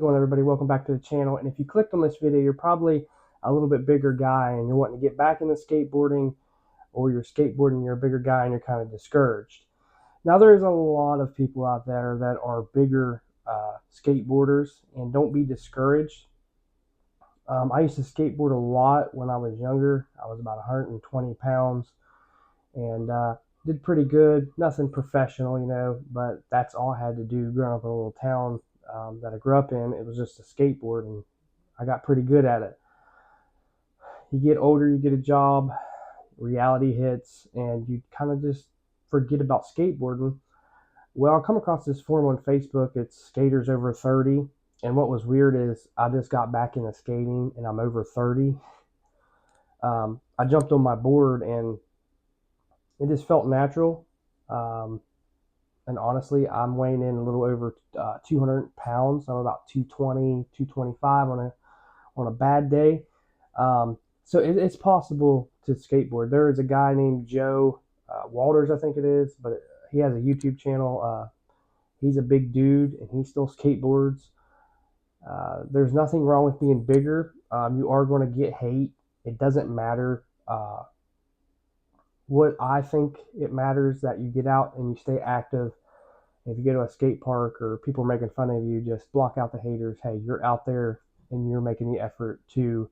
Going everybody, welcome back to the channel. And if you clicked on this video, you're probably a little bit bigger guy and you're wanting to get back into skateboarding, or you're skateboarding, you're a bigger guy and you're kind of discouraged. Now there's a lot of people out there that are bigger skateboarders, and don't be discouraged. I used to skateboard a lot when I was younger. I was about 120 pounds and did pretty good. Nothing professional, but that's all I had to do growing up in a little town that I grew up in. It was just a skateboard, and I got pretty good at it. You get older, you get a job, reality hits, and you kind of just forget about skateboarding. Well, I come across this forum on Facebook. It's skaters over 30. And what was weird is I just got back into skating and I'm over 30. I jumped on my board and it just felt natural. And honestly, I'm weighing in a little over 200 pounds. I'm about 220, 225 on a bad day. So it's possible to skateboard. There is a guy named Joe Walters, I think it is, but he has a YouTube channel. He's a big dude and he still skateboards. There's nothing wrong with being bigger. You are going to get hate. It doesn't matter. What I think it matters that you get out and you stay active. If you go to a skate park or people are making fun of you, just block out the haters. Hey, you're out there and you're making the effort to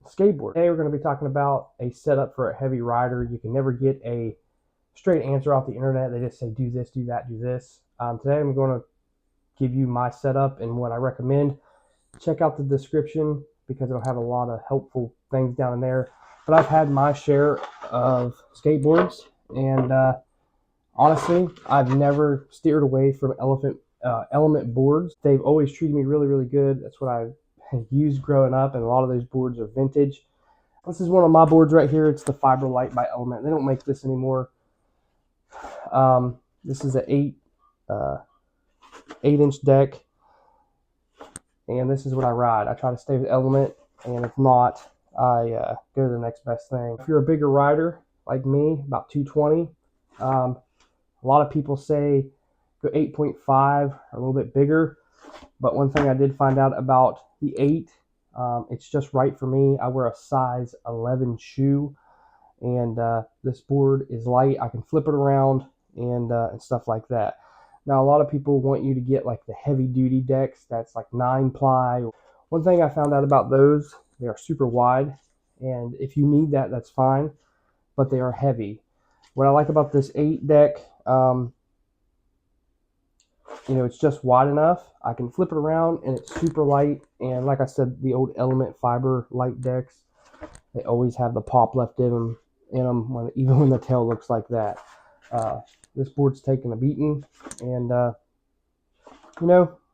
skateboard. Today we're going to be talking about a setup for a heavy rider. You can never get a straight answer off the internet. They just say do this, do that, do this. Today I'm going to give you my setup and what I recommend. Check out the description because it'll have a lot of helpful things down in there. But I've had my share of skateboards, and honestly, I've never steered away from element boards. They've always treated me really, really good. That's what I've used growing up, and a lot of those boards are vintage. This is one of my boards right here. It's the Fiber Light by Element. They don't make this anymore. This is an 8-inch deck, and this is what I ride. I try to stay with Element, and if not, I go to the next best thing. If you're a bigger rider like me, about 220, a lot of people say go 8.5 or a little bit bigger, but one thing I did find out about the 8, it's just right for me. I wear a size 11 shoe, and this board is light. I can flip it around and stuff like that. Now, a lot of people want you to get like the heavy duty decks that's like 9-ply. One thing I found out about those, they are super wide, and if you need that, that's fine, but they are heavy. What I like about this 8 deck, it's just wide enough. I can flip it around and it's super light. And like I said, the old Element Fiber Light decks, they always have the pop left in them even when the tail looks like that. This board's taking a beating, and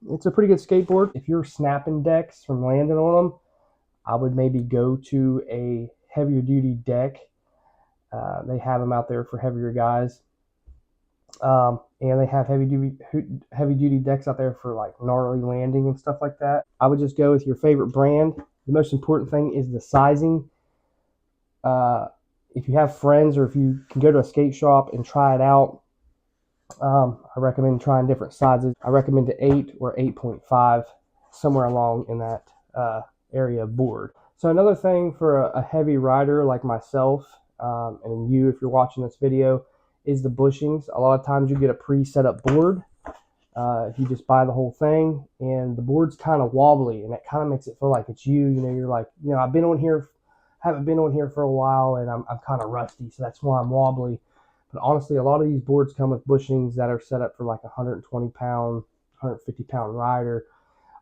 it's a pretty good skateboard. If you're snapping decks from landing on them, I would maybe go to a heavier duty deck. They have them out there for heavier guys. And they have heavy duty decks out there for like gnarly landing and stuff like that. I would just go with your favorite brand. The most important thing is the sizing. If you have friends, or if you can go to a skate shop and try it out, I recommend trying different sizes. I recommend an 8 or 8.5, somewhere along in that area of board. So another thing for a heavy rider like myself, and you, if you're watching this video, is the bushings. A lot of times you get a pre-set up board. If you just buy the whole thing, and the board's kind of wobbly, and it kind of makes it feel like it's you. You're like, I've been on here, haven't been on here for a while, and I'm kind of rusty, so that's why I'm wobbly. But honestly, a lot of these boards come with bushings that are set up for like a 120 pound, 150 pound rider.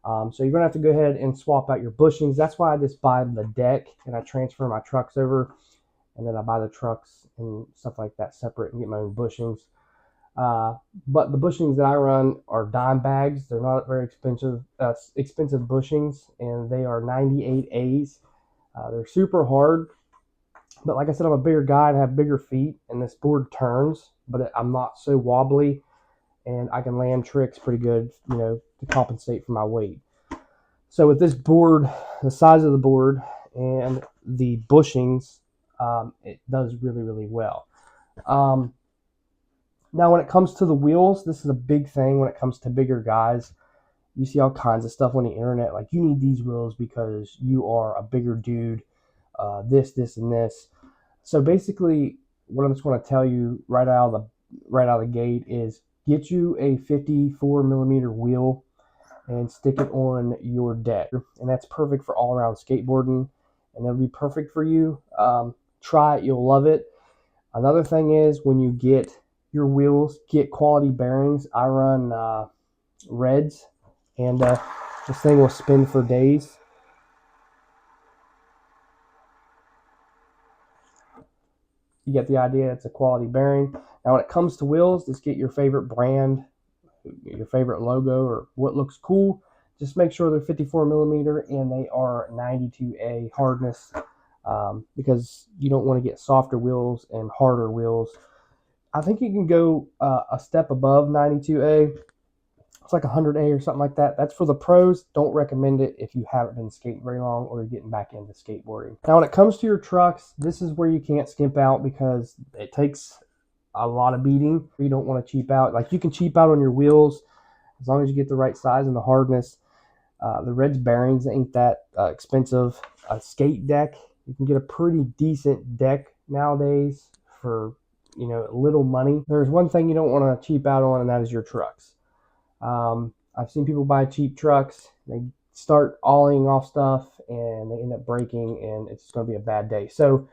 So you're gonna have to go ahead and swap out your bushings. That's why I just buy the deck and I transfer my trucks over, and then I buy the trucks and stuff like that separate and get my own bushings. But the bushings that I run are dime bags. They're not very expensive bushings, and they are 98As. They're super hard, but like I said, I'm a bigger guy and have bigger feet, and this board turns, but I'm not so wobbly, and I can land tricks pretty good, to compensate for my weight. So with this board, the size of the board and the bushings, it does really, really well. Now, when it comes to the wheels, this is a big thing when it comes to bigger guys. You see all kinds of stuff on the internet, like you need these wheels because you are a bigger dude, this, and this. So basically, what I just want to tell you right out of the gate is get you a 54 millimeter wheel and stick it on your deck, and that's perfect for all around skateboarding, and it'll be perfect for you. Try it, you'll love it. Another thing is when you get your wheels, get quality bearings. I run Reds, and this thing will spin for days. You get the idea. It's a quality bearing. Now when it comes to wheels, just get your favorite brand, your favorite logo, or what looks cool. Just make sure they're 54 millimeter and they are 92A hardness, because you don't want to get softer wheels and harder wheels. I think you can go a step above 92A. It's like 100A or something like that. That's for the pros. Don't recommend it if you haven't been skating very long or you're getting back into skateboarding. Now, when it comes to your trucks, this is where you can't skimp out because it takes a lot of beating. You don't want to cheap out. Like, you can cheap out on your wheels as long as you get the right size and the hardness. The Reds bearings ain't that expensive. A skate deck, you can get a pretty decent deck nowadays for, little money. There's one thing you don't want to cheap out on, and that is your trucks. I've seen people buy cheap trucks. They start olling off stuff and they end up breaking, and it's going to be a bad day. So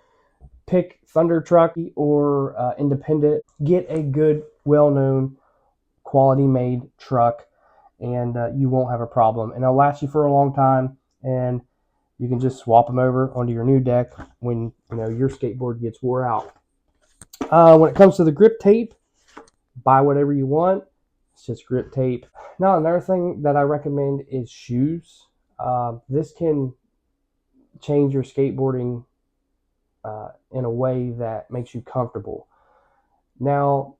pick Thunder Truck or Independent. Get a good, well-known, quality-made truck, and you won't have a problem. And it'll last you for a long time, and you can just swap them over onto your new deck when your skateboard gets wore out. When it comes to the grip tape, buy whatever you want. It's just grip tape. Now, another thing that I recommend is shoes. This can change your skateboarding in a way that makes you comfortable. Now,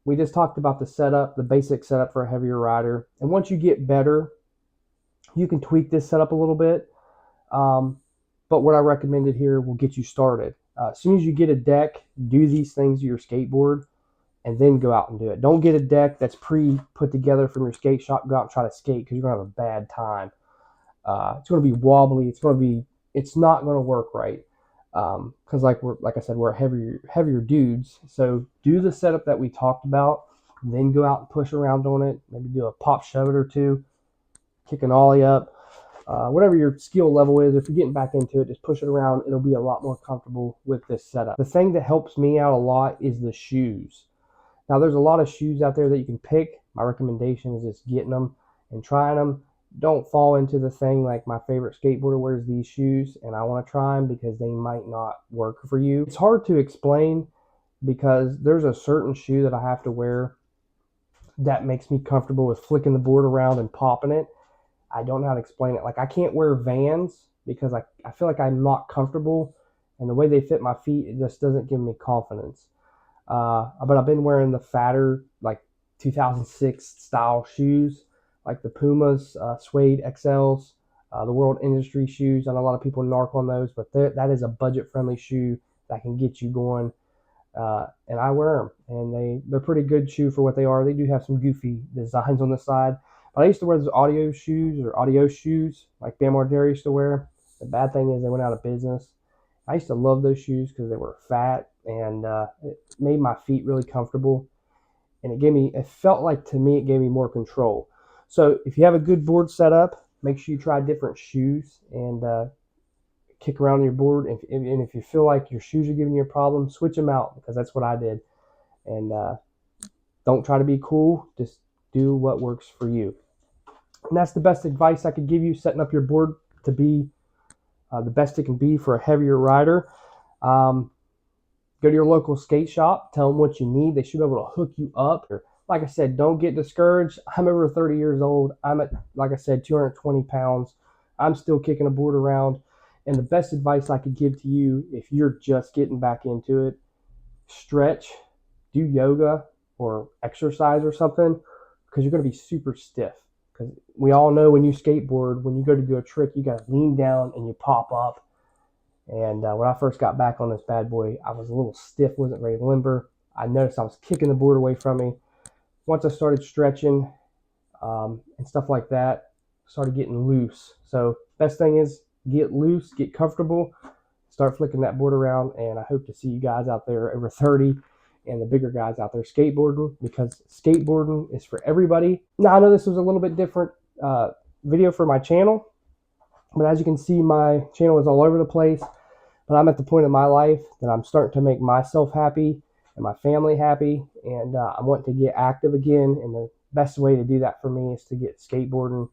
we just talked about the setup, the basic setup for a heavier rider. And once you get better, you can tweak this setup a little bit. But what I recommended here will get you started. As soon as you get a deck, do these things to your skateboard, and then go out and do it. Don't get a deck that's pre-put together from your skate shop. Go out and try to skate because you're going to have a bad time. It's going to be wobbly. It's not going to work right. Because like I said, we're heavier dudes. So do the setup that we talked about, then go out and push around on it. Maybe do a pop shove it or two, kick an ollie up. Whatever your skill level is, if you're getting back into it, just push it around. It'll be a lot more comfortable with this setup. The thing that helps me out a lot is the shoes. Now, there's a lot of shoes out there that you can pick. My recommendation is just getting them and trying them. Don't fall into the thing like my favorite skateboarder wears these shoes and I want to try them because they might not work for you. It's hard to explain because there's a certain shoe that I have to wear that makes me comfortable with flicking the board around and popping it. I don't know how to explain it. Like, I can't wear Vans because I feel like I'm not comfortable, and the way they fit my feet, it just doesn't give me confidence. But I've been wearing the fatter, like 2006 style shoes, like the Pumas, Suede XLs, the World Industry shoes. I know a lot of people narc on those, but that is a budget-friendly shoe that can get you going. And I wear them, and they're pretty good shoe for what they are. They do have some goofy designs on the side. But I used to wear those audio shoes like Bam Margera used to wear. The bad thing is they went out of business. I used to love those shoes because they were fat and it made my feet really comfortable. And it felt like to me, it gave me more control. So if you have a good board set up, make sure you try different shoes and kick around on your board. And if you feel like your shoes are giving you a problem, switch them out because that's what I did. And don't try to be cool. Just do what works for you. And that's the best advice I could give you, setting up your board to be the best it can be for a heavier rider. Go to your local skate shop, tell them what you need. They should be able to hook you up. Like I said, don't get discouraged. I'm over 30 years old. I'm at, like I said, 220 pounds. I'm still kicking a board around. And the best advice I could give to you, if you're just getting back into it, stretch, do yoga or exercise or something, because you're going to be super stiff. Because we all know when you skateboard, when you go to do a trick, you got to lean down and you pop up. And when I first got back on this bad boy, I was a little stiff, wasn't very limber. I noticed I was kicking the board away from me. Once I started stretching, and stuff like that. Started getting loose. So best thing is get loose, get comfortable, start flicking that board around, and I hope to see you guys out there over 30 and the bigger guys out there skateboarding, because skateboarding is for everybody. Now I know this was a little bit different video for my channel, but as you can see, my channel is all over the place. But I'm at the point in my life that I'm starting to make myself happy and my family happy, and I want to get active again. And the best way to do that for me is to get skateboarding,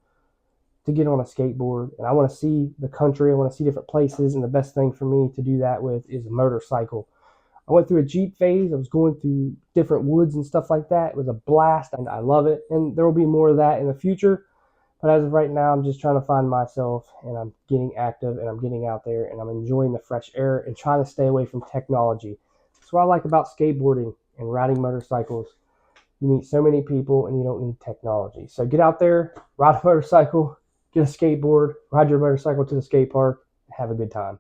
to get on a skateboard. And I want to see the country, I want to see different places, and the best thing for me to do that with is a motorcycle. I went through a Jeep phase. I was going through different woods and stuff like that. It was a blast, and I love it. And there will be more of that in the future. But as of right now, I'm just trying to find myself, and I'm getting active, and I'm getting out there, and I'm enjoying the fresh air and trying to stay away from technology. That's what I like about skateboarding and riding motorcycles. You meet so many people, and you don't need technology. So get out there, ride a motorcycle, get a skateboard, ride your motorcycle to the skate park, have a good time.